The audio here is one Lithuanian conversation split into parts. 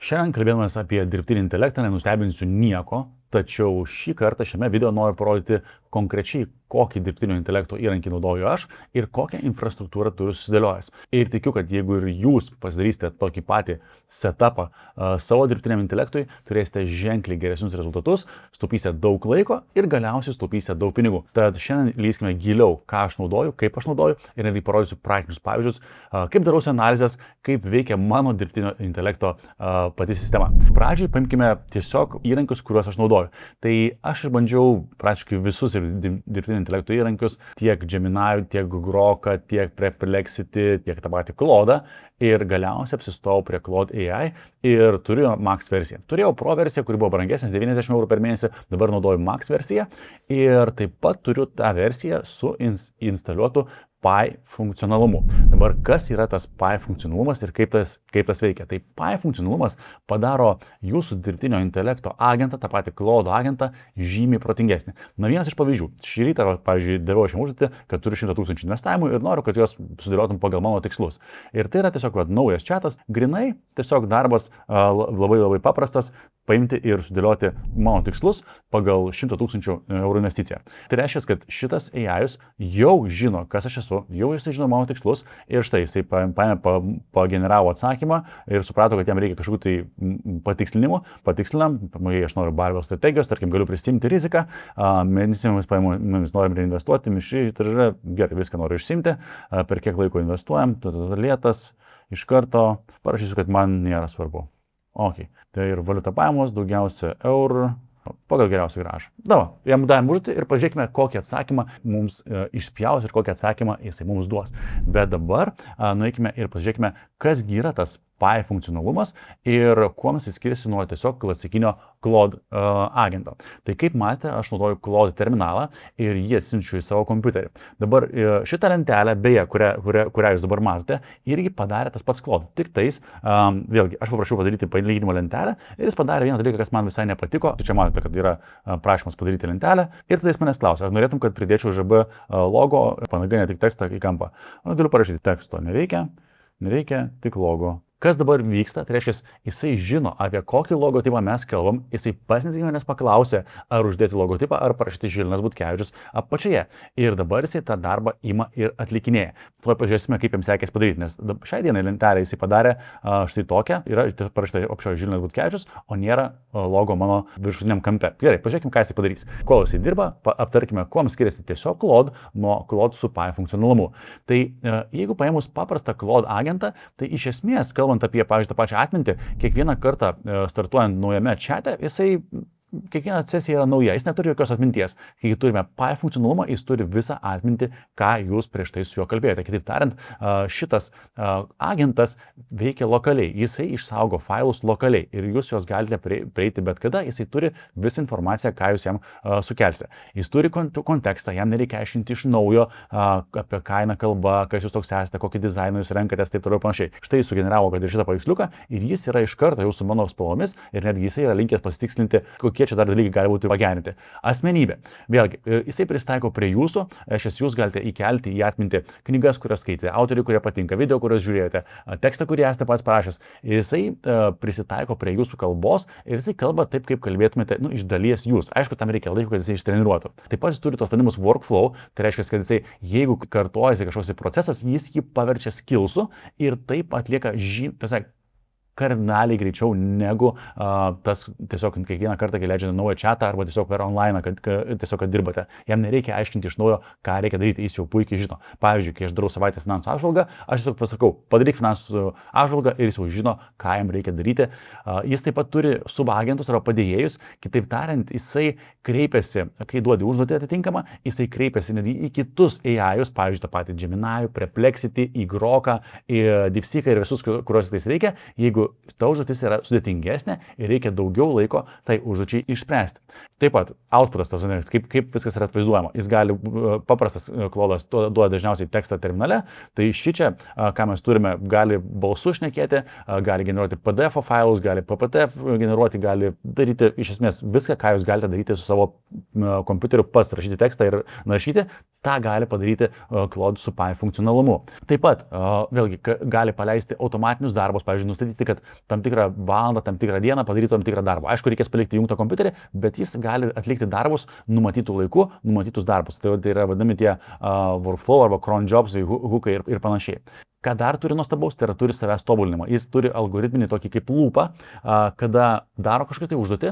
Šiandien kalbėdamas apie dirbtinį intelektą nenustebinsiu nieko, tačiau šį kartą šiame video noriu parodyti konkrečiai, kokį dirbtinio intelekto įrankį naudoju aš ir kokią infrastruktūrą turiu susidėliojęs. Ir tikiu, kad jeigu ir jūs pasidarysite tokį patį setupą savo dirbtiniam intelektui, turėsite ženkliai geresnius rezultatus, sutaupysite daug laiko ir galiausiai sutaupysite daug pinigų. Tad šiandien lįskime giliau, ką aš naudoju, kaip aš naudoju ir netgi parodysiu praktinius pavyzdžius, kaip darausi analizės, kaip veikia mano dirbtinio intelekto pati sistema. Pradžiai paimkime tiesiog įrankius, kuriuos aš naudoju. Tai aš išbandžiau praktiškai visus dirbtinio intelekto įrankius, tiek Gemini, tiek Grok'ą, tiek Perplexity, tiek tą patį Claude'ą ir galiausiai apsistojau prie Claude AI ir turiu Max versiją. Turėjau Pro versiją, kuri buvo brangesnė, 90 € per mėnesį, dabar naudoju Max versiją ir taip pat turiu tą versiją su instaliuotu Pi funkcionalumu. Dabar kas yra tas Pi funkcionalumas ir kaip tas veikia? Tai Pi funkcionalumas padaro jūsų dirbtinio intelekto agentą, tą patį Claude agentą, žymiai protingesnį. Na, vienas iš pavyzdžių. Šį rytą, pavyzdžiui, daviau šiam užduotį, kad turiu 100 000 investavimų ir noriu, kad juos sudėliotum pagal mano tikslus. Ir tai yra tiesiog naujas chatas, grinai, tiesiog darbas labai paprastas, paimti ir sudėlioti mano tikslus pagal 100 000 € investiciją. Tai reiškia, kad šitas AI jau žino, kas aš esu, jau jisai žino mano tikslus ir štai jisai pageneravo atsakymą ir suprato, kad jam reikia kažkokių tai patikslinimų. Patikslinam, jei aš noriu barbell strategijos, tarkim, galiu prisimti riziką, mėnesėmis pajamomis norim reinvestuoti, mišri, tai gerai, viską noriu išsimti, per kiek laiko investuojam, lėtas, iš karto parašysiu, kad man nėra svarbu. Ok, tai ir valiuta pajamos, daugiausia eurų, pagal geriausią grąžą. Dabar, jam davėm užduotį ir pažiūrėkime, kokį atsakymą mums išspjaus ir kokį atsakymą jisai mums duos. Bet dabar nueikime ir pažiūrėkime, kasgi yra tas Pi funkcionalumas ir kuo jis skiriasi nuo tiesiog klasikinio Claude agento. Tai kaip matėte, aš naudoju Claude terminalą ir jį atsiunčiu į savo kompiuterį. Dabar šitą lentelę, beje, kurią jūs dabar matote, irgi padarė tas pats Claude. Tik tais, vėlgi, aš paprašiau padaryti palyginimo lentelę ir jis padarė vieną dalyką, kas man visai nepatiko. Čia matote, kad yra prašymas padaryti lentelę ir tada jis manęs klausia, ar norėtum, kad pridėčiau ŽB logo, panagai ne tik tekstą į kampą. Galiu parašyti teksto, nereikia, tik logo. Kas dabar vyksta, tai reiškia, jisai žino, apie kokį logotipą mes kalbam, jisai pasinetingai manęs paklausė, ar uždėti logotipą, ar parašyti Žilvinas Butkevičius apačioje. Ir dabar jisai tą darbą ima ir atlikinėja. Tuoj pažiūrėsime, kaip jam sekės padaryti, nes šiai dienai lentelę jisai padarė štai tokią, yra parašyta apačioje Žilvinas Butkevičius, o nėra logo mano viršutiniam kampe. Gerai, pažiūrėkime, ką jisai padarys. Kol jisai dirba, aptarkime, kuo skiriasi tiesiog Claude nuo Claude su Pi funkcionalumu. Tai jeigu paėmus paprastą Claude agentą, tai iš esmės, kalbant apie, pavyzdžiui, tą pačią atmintį, kiekvieną kartą startuojant naujame chate, jisai kiekviena sesija yra nauja, jis neturi jokios atminties. Kai turime Pi funkcionalumą, jis turi visą atmintį, ką jūs prieš tai su juo kalbėjote. Kitaip tariant, šitas agentas veikia lokaliai, jisai išsaugo failus lokaliai ir jūs juos galite prieiti bet kada, jisai turi visą informaciją, ką jūs jam sukelsite. Jis turi kontekstą, jam nereikia aiškinti iš naujo, apie ką eina kalba, kas jūs toks esate, kokį dizainą jūs renkatės, taip toliau panašiai. Štai jis sugeneravo, kad ir šitą paveiksliuką ir jis yra iš karto jau su mano spalvomis ir netgi jisai yra linkęs pasitikslinti, kokie čia dar dalykai gali būti pagerinti. Asmenybė. Vėlgi, jisai pristaiko prie jūsų, jūs galite įkelti į atmintį knygas, kurias skaitėte, autorių, kurie patinka, video, kuriuos žiūrėjote, tekstą, kurį esate pats parašęs. Ir jisai prisitaiko prie jūsų kalbos ir jisai kalba taip, kaip kalbėtumėte, iš dalies jūs. Aišku, tam reikia laiko, kad jisai ištreniruotų. Taip pat jis turi tos vadinamus workflow, tai reiškia, kad jisai, jeigu kartojasi kažkoks procesas, jis jį paverčia skillsu ir taip atlieka kardinaliai greičiau negu tas tiesiog kiekvieną kartą, kai leidžiate naują chatą arba tiesiog per online, kad dirbate. Jam nereikia aiškinti iš naujo, ką reikia daryti, jis jau puikiai žino. Pavyzdžiui, kai aš darau savaitę finansų apžvalgą, aš tiesiog pasakau, padaryk finansų apžvalgą ir jis jau žino, ką jam reikia daryti. Jis taip pat turi subagentus arba padėjėjus, kitaip tariant, jisai kreipiasi, kai duodi užduotį atitinkamą, jisai kreipiasi netgi į kitus AI-us, pavyzdžiui, tą patį Gemini, Perplexity, į Grok'ą, į DeepSeek'ą ir visus, kuriuos jis reikia, jeigu ta užduotis yra sudėtingesnė ir reikia daugiau laiko tai užduočiai išspręsti. Taip pat outputas, kaip viskas yra atvaizduojama. Jis gali, paprastas Claude'as duoda dažniausiai tekstą terminale, tai šičia, ką mes turime, gali balsu šnekėti, gali generuoti PDF failus, gali PPT generuoti, gali daryti iš esmės viską, ką jūs galite daryti su savo kompiuteriu, pats rašyti tekstą ir naršyti, tą gali padaryti Claude su Pi funkcionalumu. Taip pat, vėlgi, gali paleisti automatinius darbus, pavyzdžiui, nustatyti, kad tam tikrą valandą, tam tikrą dieną padarytų tam tikrą darbą. Aišku, reikės palikti įjungtą kompiuterį, bet jis gali atlikti darbus numatytų laikų, numatytus darbus. Tai yra vadinami tie workflow arba cron jobs, hookai ir panašiai. Ką dar turi nuostabaus, tai yra turi savęs tobulinimą. Jis turi algoritminį tokį kaip lūpą, kada daro kažką tai užduotį,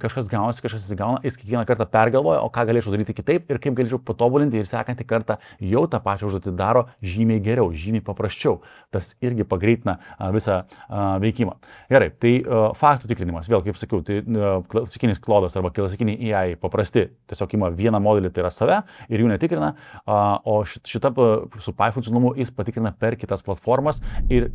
kažkas gaunasi, kažkas įsigauna, jis kiekvieną kartą pergalvoja, o ką galėčiau daryti kitaip ir kaip galėčiau patobulinti ir sekantį kartą jau tą pačią užduotį daro žymiai geriau, žymiai paprasčiau. Tas irgi pagreitina visą veikimą. Gerai, tai faktų tikrinimas, vėl kaip sakiau, tai klasikinis klodas arba klasikiniai AI paprasti, tiesiog ima vieną modelį, tai yra save ir jų netikrina, o šitą su PI funkcionalumu jis patikrina per kitas platformas ir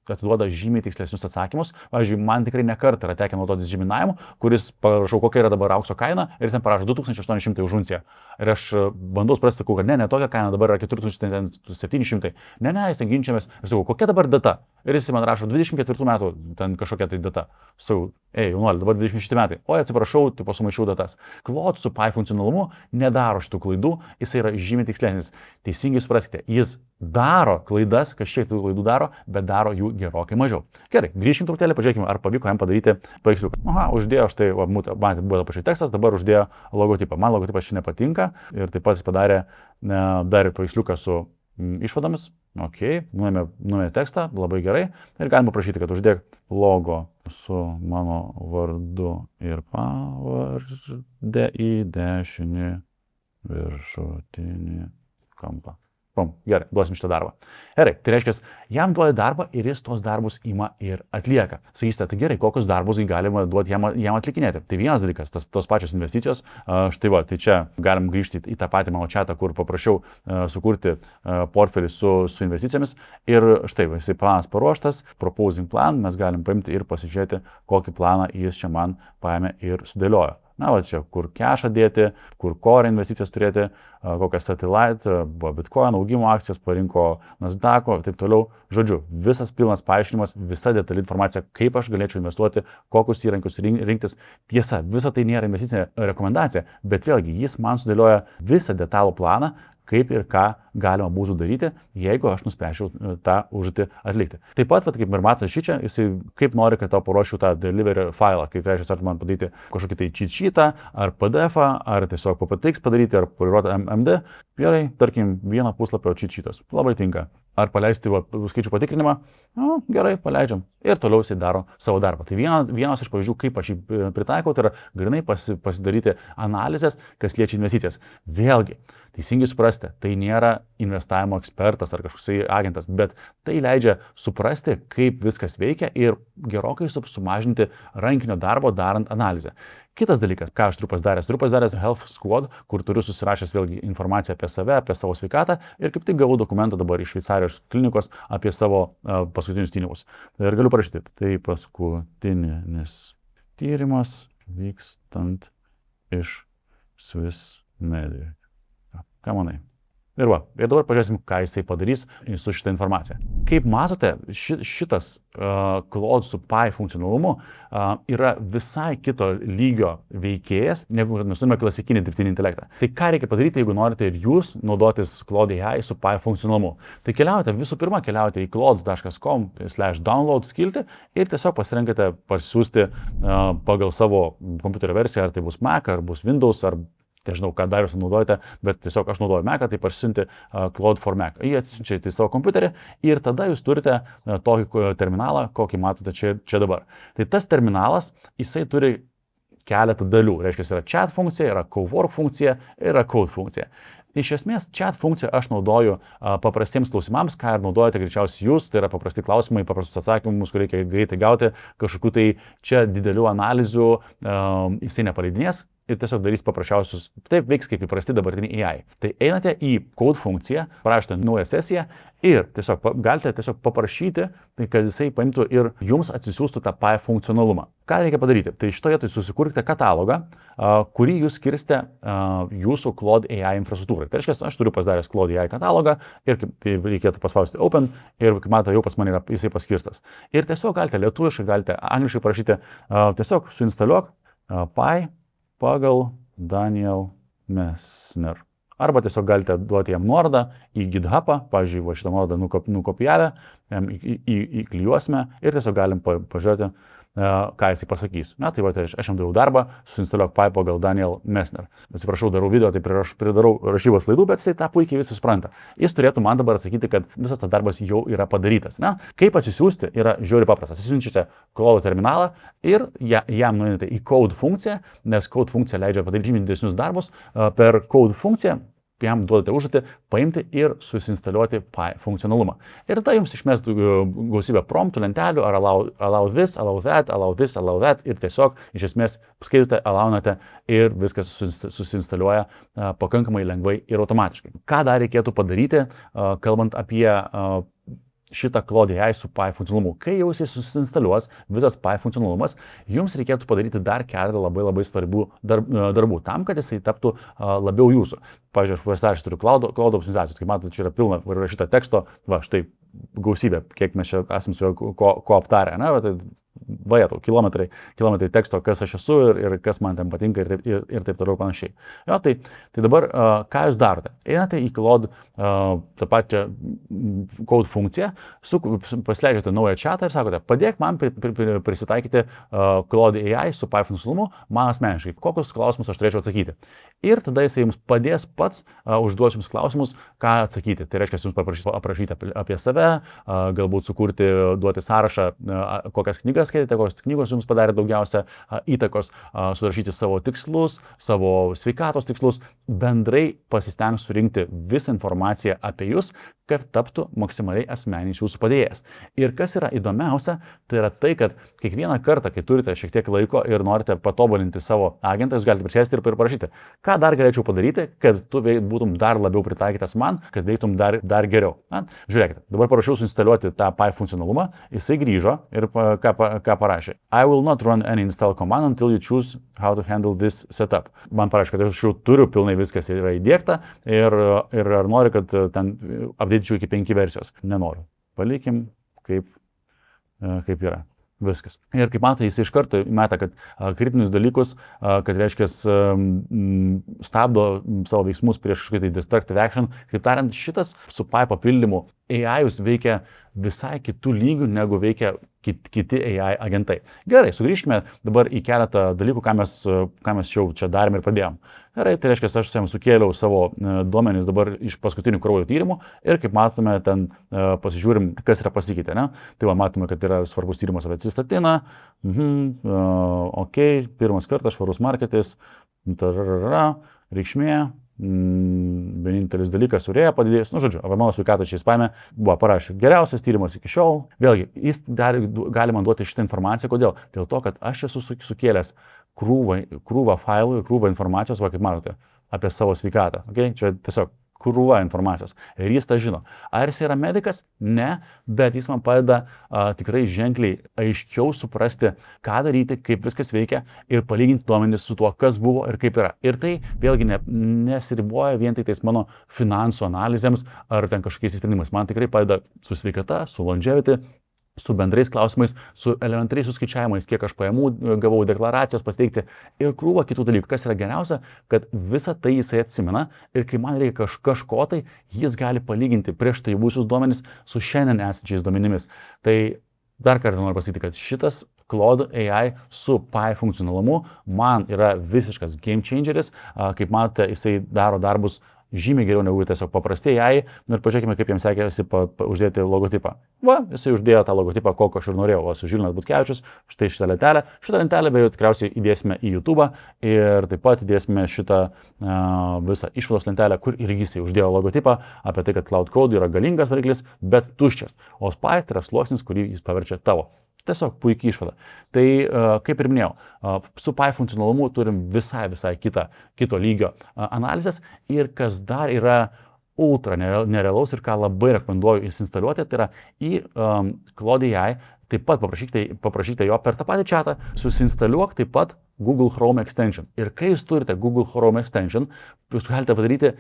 atiduoda žymiai tikslesnius atsakymus. Pavyzdžiui, man tikrai nekart yra tekę naudotis Gemini'u, kuris parašau, kokia yra dabar aukso kaina ir ten parašo 2800 už unciją. Ir aš bandau suprasti, sakau, kad ne, tokia kaina dabar yra 4700. Ne, jis ten ginčiamės. Ir sakau, kokia dabar data? Ir jis man rašo 24 metų, ten kažkokia tai data. Sakau, jaunuoli, dabar 26 metai. Oi, atsiprašau, tipo sumaišiau datas. Claude su PI funkcionalumu nedaro šitų klaidų, jis yra žymiai tikslesnis. Teisingai supraskite, jis daro klaidas, kažkiek tų klaidų daro, bet daro jų gerokai mažiau. Gerai, grįžkim truputėlį, pažiūrėkime, ar pavyko jam padaryti paveiksliuką. Aha, uždėjo štai, man buvo pačiai tekstas, dabar uždėjo logotipą. Man logotipas čia nepatinka ir taip pat jis padarė dar ir paveiksliuką su išvadomis. Ok, nuėmė tekstą, labai gerai. Ir galima prašyti, kad uždėk logo su mano vardu ir pavarde į dešinį viršutinį kampą. Gerai, duosim šitą darbą. Gerai, tai reiškia, jam duoda darbą ir jis tos darbus ima ir atlieka. Sakysite, tai gerai, kokius darbus galima duoti jam atlikinėti. Tai vienas dalykas, tos pačios investicijos. Štai va, tai čia galim grįžti į tą patį mano chatą, kur paprašiau sukurti portfelį su investicijomis. Ir štai, jisai planas paruoštas, proposing plan, mes galim paimti ir pasižiūrėti, kokį planą jis čia man paėmė ir sudėliojo. Na, va čia, kur cashą dėti, kur core investicijas turėti, kokią satellite, buvo Bitcoin augimo akcijas, parinko Nasdaq'o ir taip toliau. Žodžiu, visas pilnas paaiškinimas, visa detali informacija, kaip aš galėčiau investuoti, kokius įrankius rinktis. Tiesa, visa tai nėra investicinė rekomendacija, bet vėlgi jis man sudėlioja visą detalų planą, kaip ir ką galima būtų daryti, jeigu aš nuspręsčiau tą užduotį atlikti. Taip pat, kaip ir matote šičia, jisai kaip nori, kad tau paruošiu tą delivery failą, kaip reiškia, ar man padaryti kažkokį tai cheat sheetą, ar PDF-ą, ar tiesiog PPTX padaryti, ar poliruoti MD. Gerai, tarkim, vieną puslapio cheat sheetas. Labai tinka. Ar paleisti skaičių patikrinimą? Nu, gerai, paleidžiam. Ir toliau jisai daro savo darbą. Tai vienas iš pavyzdžių, kaip aš jį pritaikau, tai yra grinai pasidaryti analizės, kas liečia investicijas. Vėlgi, teisingai suprasti, tai nėra investavimo ekspertas ar kažkoks agentas, bet tai leidžia suprasti, kaip viskas veikia ir gerokai sumažinti rankinio darbo darant analizę. Kitas dalykas, ką aš turiu pasidaręs Health Squad, kur turiu susirašęs vėlgi informaciją apie save, apie savo sveikatą ir kaip tik gavau dokumentą dabar iš Šveicarijos klinikos apie savo paskutinius tyrimus. Ir galiu parašyti, tai paskutinis tyrimas vykstant iš Swiss Medic. Ką manai? Ir dabar pažiūrėsim, ką jisai padarys su šitą informaciją. Kaip matote, šitas Claude su PI funkcionalumu yra visai kito lygio veikėjas, negu mes turime klasikinį dirbtinį intelektą. Tai ką reikia padaryti, jeigu norite ir jūs naudotis Claude AI su PI funkcionalumu? Tai visų pirma keliaujate į claude.com/download skiltį ir tiesiog pasirenkate pasiūsti pagal savo kompiuterio versiją, ar tai bus Mac, ar bus Windows, ar nežinau, ką dar jūs naudojate, bet tiesiog aš naudoju Mac'ą, tai parsiunti Claude for Mac. Jį atsiunčiate į savo kompiuterį ir tada jūs turite tokį terminalą, kokį matote čia dabar. Tai tas terminalas, jisai turi keletą dalių. Reiškia, yra chat funkcija, yra cowork funkcija, yra code funkcija. Iš esmės, chat funkciją aš naudoju paprastiems klausimams, ką ir naudojate greičiausiai jūs, tai yra paprasti klausimai, paprastus atsakymus, kur reikia greitai gauti, kažkokių tai čia didelių analizių jisai nepaleidinės. Ir tiesiog darys paprasčiausius, taip veiks kaip įprasti dabartiniai AI. Tai einate į code funkciją, parašote naują sesiją ir galite tiesiog paprašyti, tai kad jisai paimtų ir jums atsisiųstų tą PI funkcionalumą. Ką reikia padaryti? Tai šitoje vietoje susikurkite katalogą, kurį jūs skirsite jūsų Claude AI infrastruktūrai. Tai reiškia, aš turiu pasidaręs Claude AI katalogą ir reikėtų paspausti Open ir, kaip matote, jau pas mane yra jisai paskirstas. Ir tiesiog galite lietuviškai, galite angliškai parašyti, tiesiog suinstaliuok PI pagal Daniel Messner. Arba tiesiog galite duoti jam nuorodą į GitHub'ą, pavyzdžiui, va šitą nuorodą nukopijavę, įklijuosime ir tiesiog galim pažiūrėti, ką jisai pasakys. Na, tai va, tai aš jam darau darbą, suinstaliuok Pi pagal Daniel Messner. Atsiprašau, darau video, tai pridarau rašybos klaidų, bet jisai tą puikiai visi supranta. Jis turėtų man dabar atsakyti, kad visas tas darbas jau yra padarytas. Na, kaip atsisiųsti yra žiauriai paprastas. Atsisiunčiate Claude terminalą ir jam nueinate į code funkciją, nes code funkcija leidžia padaryti žymiai didesnius darbus. Per code funkciją jam duodate užduotį paimti ir susinstaliuoti Pi funkcionalumą. Ir tada jums išmestų gausybę promptų, lentelių, ar allow this, allow that, allow this, allow that, ir tiesiog iš esmės skaitote, allownate ir viskas susinstaliuoja pakankamai lengvai ir automatiškai. Ką dar reikėtų padaryti, kalbant apie šitą Claude AI su Pi funkcionalumu. Kai jau jis susinstaliuos visas Pi funkcionalumas, jums reikėtų padaryti dar keletą labai svarbių darbų, tam, kad jisai taptų labiau jūsų. Pavyzdžiui, aš turiu Cloud optimizacijos, kaip matote, čia yra pilna rašyta teksto, va, štai gausybė, kiek mes čia esam su juo ko aptarę, ne, vajetau, kilometrai teksto, kas aš esu ir kas man ten patinka ir taip toliau panašiai. Jo, tai dabar, ką jūs darote? Einate į Claude, tą pačią code funkciją, pasileidžiate naują chatą ir sakote, padėk man prisitaikyti Claude AI su Pi funkcionalumu man asmeniškai, kokius klausimus aš turėčiau atsakyti. Ir tada jisai jums padės pats, užduos jums klausimus, ką atsakyti. Tai reiškia, jums paprašys aprašyti apie save, galbūt sukurti, duoti sąrašą, kokias knygas skaitėte, kokios knygos jums padarė daugiausia įtakos, surašyti savo tikslus, savo sveikatos tikslus, bendrai pasistengs surinkti visą informaciją apie jūs, kad taptų maksimaliai asmeninis jūsų padėjėjas. Ir kas yra įdomiausia, tai yra tai, kad kiekvieną kartą, kai turite šiek tiek laiko ir norite patobulinti savo agentą, jūs galite prisėsti ir parašyti, ką dar galėčiau padaryti, kad tu būtum dar labiau pritaikytas man, kad veiktum dar geriau. Na, žiūrėkite, dabar parašiau suinstaliuoti tą Pi funkcionalumą, jisai grįžo ir ką parašė. I will not run any install command until you choose how to handle this setup. Man parašė, kad aš jau turiu pilnai viskas yra įdiegta ir ar nori, kad ten apdėčiau iki 5 versijos. Nenoriu. Palikim kaip yra. Viskas. Ir kaip matote, jis iš karto meta, kad kritinius dalykus, kad reiškia stabdo savo veiksmus prieš kažkokį destructive action. Kaip tariant, šitas su Pi papildymu AI-us veikia visai kitų lygių, negu veikia kiti AI agentai. Gerai, sugrįžkime dabar į keletą dalykų, ką mes jau čia darėm ir padėjom. Gerai, tai reiškia, aš jam sukėliau savo duomenis dabar iš paskutinių kraujo tyrimų ir kaip matome, ten pasižiūrim, kas yra pasikeitę. Ne? Tai va, matome, kad yra svarbus tyrimas apie cistatiną. Ok, pirmas kartas, švarus marketis, reikšmė. Vienintelis dalykas urėja padidėjus, žodžiu, apie mano sveikatą čia jis paėmė, buvo parašė geriausias tyrimas iki šiol. Vėlgi, jis dar gali man duoti šitą informaciją, kodėl? Dėl to, kad aš esu sukėlęs krūvą failų ir krūvą informacijos, va kaip matote, apie savo sveikatą. Okay? Čia tiesiog krūva informacijos. Ir jis tą žino. Ar jis yra medikas? Ne, bet jis man padeda tikrai ženkliai aiškiau suprasti, ką daryti, kaip viskas veikia ir palyginti duomenis su tuo, kas buvo ir kaip yra. Ir tai vėlgi nesiriboja vien tik tais mano finansų analizėms ar ten kažkokiais sprendimais. Man tikrai padeda su sveikata, su longevity, su bendrais klausimais, su elementariais suskaičiavimais, kiek aš pajamų gavau, deklaracijas pateikti ir krūva kitų dalykų. Kas yra geriausia, kad visą tai jisai atsimena ir kai man reikia kažko tai, jis gali palyginti prieš tai būsius duomenis su šiandien esančiais duomenimis. Tai dar kartą noriu pasakyti, kad šitas Claude AI su Pi funkcionalumu man yra visiškas game changeris. Kaip matote, jisai daro darbus žymiai geriau negu tiesiog paprastai AI. Ir pažiūrėkime, kaip jiems sekėsi uždėti logotipą. Va, jisai uždėjo tą logotipą, kokio aš ir norėjau. Va, su Žilvinas Butkevičius, štai šitą lentelę. Šitą lentelę beje tikriausiai įdėsime į YouTube ir taip pat įdėsime šitą visą išvados lentelę, kur irgi jisai uždėjo logotipą apie tai, kad Cloud Code yra galingas variklis, bet tuščias. O Pi tai yra sluoksnis, kurį jis paverčia tavo. Tiesiog puikiai išvada. Tai, kaip ir minėjau, su Pi funkcionalumu turim visai kito lygio analizės ir kas dar yra ultra nerealaus ir ką labai rekomenduoju įsinstaliuoti, tai yra į Claude AI, taip pat paprašykite jo per tą patį chatą, susinstaliuok taip pat Google Chrome extension. Ir kai jūs turite Google Chrome extension, jūs galite padaryti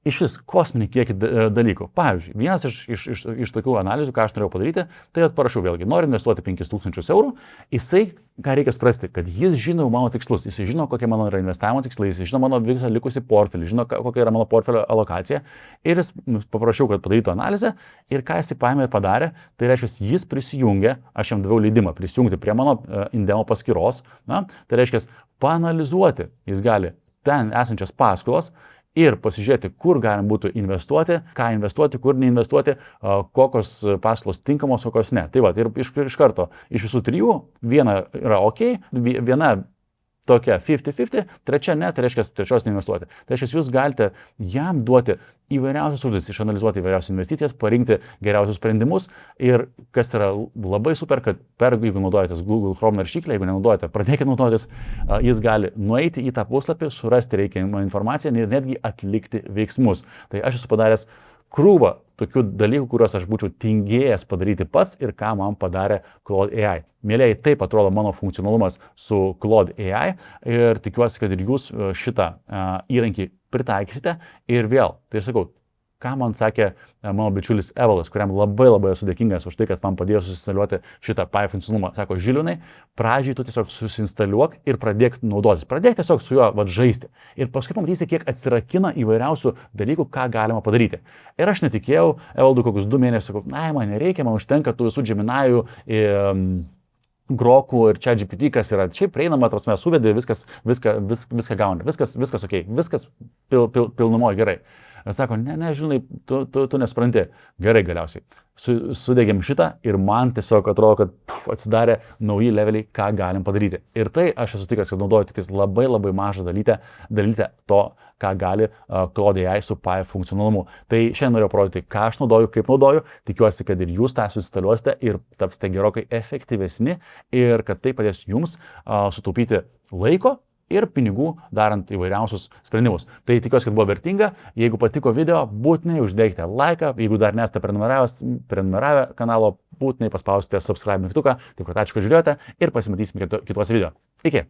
iš vis kosminį kiekį dalykų. Pavyzdžiui, vienas iš tokių analizių, ką aš norėjau padaryti, tai parašiau vėlgi, noriu investuoti 5000 eurų, jisai, ką reikia suprasti, kad jis žino mano tikslus, jis žino, kokie mano yra investavimo tikslai, jis žino mano visą likusį portfelį, žino, kokia yra mano portfelio alokacija ir jis paprašiau, kad padarytų analizę ir ką jis paėmė ir padarė, tai reiškia, jis prisijungė, aš jam daviau leidimą prisijungti prie mano Indemo paskyros, tai reiškia, paanalizuoti jis gali ten esančias paskolas, ir pasižiūrėti, kur galim būtų investuoti, ką investuoti, kur neinvestuoti, kokios paskolos tinkamos, kokios ne. Tai va, ir iš karto, iš visų trijų, viena yra ok, viena tokia 50-50, trečia ne, tai reiškia trečios neinvestuoti. Tai reiškia, jūs galite jam duoti įvairiausias užduotis, išanalizuoti įvairiausias investicijas, parinkti geriausius sprendimus ir kas yra labai super, kad jeigu naudojatės Google Chrome naršyklę, jeigu nenaudojate, pradėkite naudotis, jis gali nueiti į tą puslapį, surasti reikiamą informaciją ir netgi atlikti veiksmus. Tai aš esu padaręs krūvą tokių dalykų, kuriuos aš būčiau tingėjęs padaryti pats ir ką man padarė Claude AI. Mėlėjai, taip atrodo mano funkcionalumas su Claude AI ir tikiuosi, kad ir jūs šitą įrankį pritaikysite. Ir vėl, tai aš sakau, ką man sakė mano bičiulis Evalas, kuriam labai esu dėkingas už tai, kad man padėjo susinstaliuoti šitą PI funkcionalumą. Sako, Žiliūnai, pradžiai tu tiesiog susinstaliuok ir pradėk naudotis. Pradėk tiesiog su juo žaisti. Ir paskui pamatysi, kiek atsirakina įvairiausių dalykų, ką galima padaryti. Ir aš netikėjau, Evaldui kokius 2 mėnesius, sakau, man nereikia, man užtenka tų visų Geminijų, Grokų ir ChatGPT, kas yra šiaip prieinama, prasme, suvedė, viską gauni, viskas ok, viskas pilnumoje gerai. Sako, ne, žinai, tu nespranti. Gerai galiausiai. Sudėgėm šitą ir man tiesiog atrodo, kad atsidarė nauji leveliai, ką galim padaryti. Ir tai aš esu tikras, kad naudoju tik labai mažą dalytę to, ką gali Claude AI su PI funkcionalumu. Tai šiandien noriu parodyti, ką aš naudoju, kaip naudoju. Tikiuosi, kad ir jūs tą susinstaliuosite ir tapsite gerokai efektyvesni ir kad tai padės jums sutaupyti laiko ir pinigų darant įvairiausius sprendimus. Tai tikiuosi, kad buvo vertinga. Jeigu patiko video, būtinai uždėkite laiką. Jeigu dar nesate prenumeravę kanalo, būtinai paspausite subscribe mygtuką. Taip kad ačiū, kad žiūrėjote ir pasimatysime kituose video. Iki.